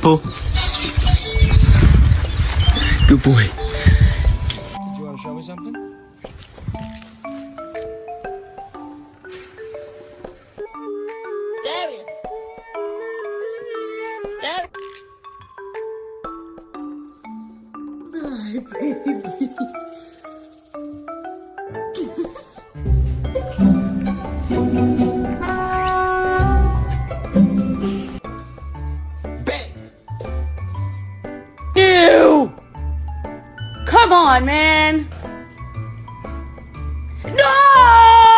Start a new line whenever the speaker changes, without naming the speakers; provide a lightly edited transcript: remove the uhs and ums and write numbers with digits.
Oh. Good boy.
Did you want to show me something?
Darius. Darius. My baby. Ew! Come on, man!